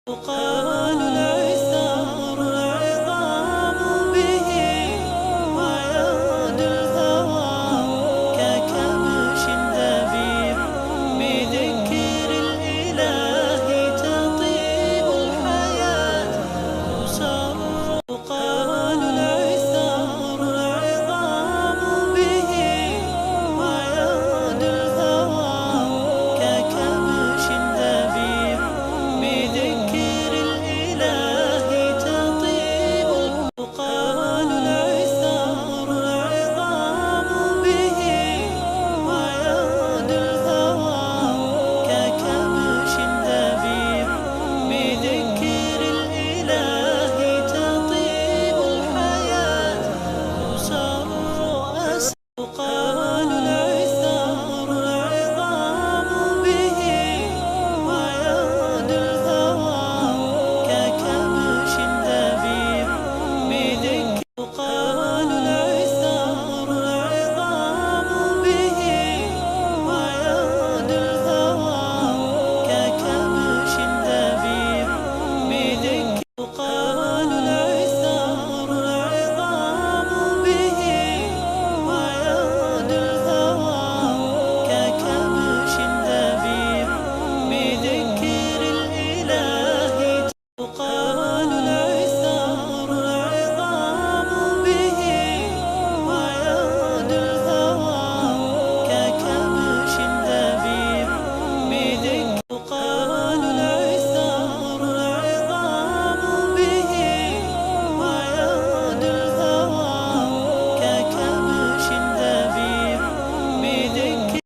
يقال العثار العظام به ويغدو الهوى ككبش ذبيح بذكر الإله تطيب الحياة تسر. يقال العثار العظام به ويغدو الهوى ككبش ذبيح بذكر الإله تطيب. يقال العثار العظام به ويغدو الهوى ككبش ذبيح بذكر الإله تطيب الحياة تسر أسر. يقال العثار العظام به ويغدو الهوى ككبش ذبيح بذكر. يقال العثار العظام به ويغدو الهوى ككبش ذبيح بذكر. يقال العثار العظام به ويغدو الهوى ككبش ذبيح بذكر الإله. يقال العثار العظام به ويغدو الهوى ككبش ذبيح بذكر. يقال العثار العظام به ويغدو الهوى ككبش ذبيح بذكر.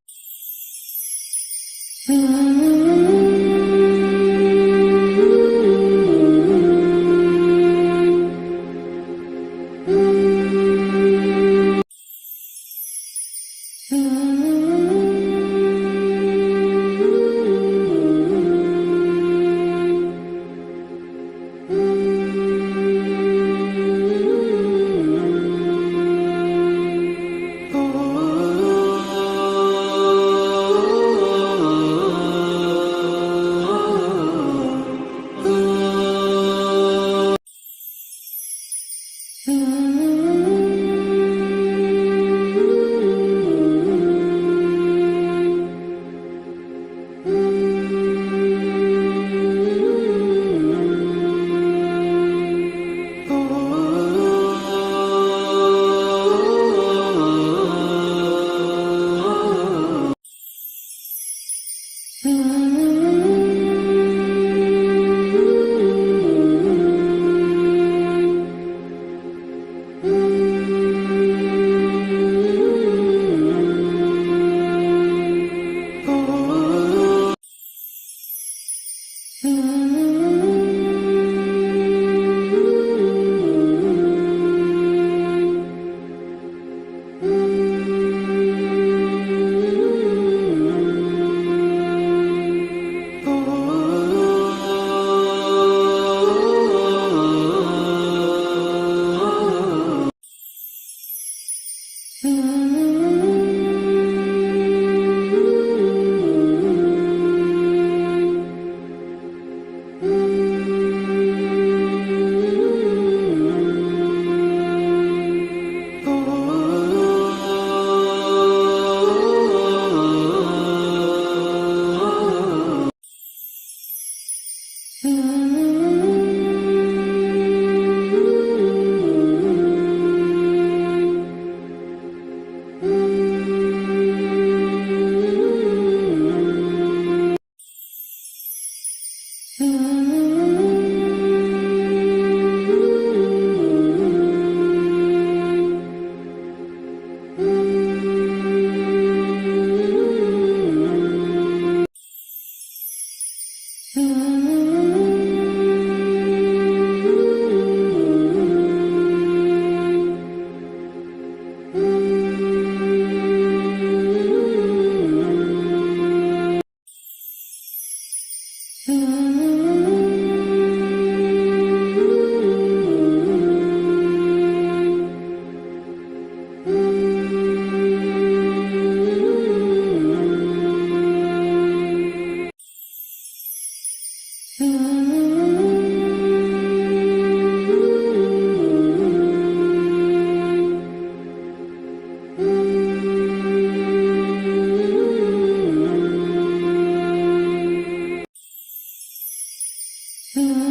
Mm-hmm. الله.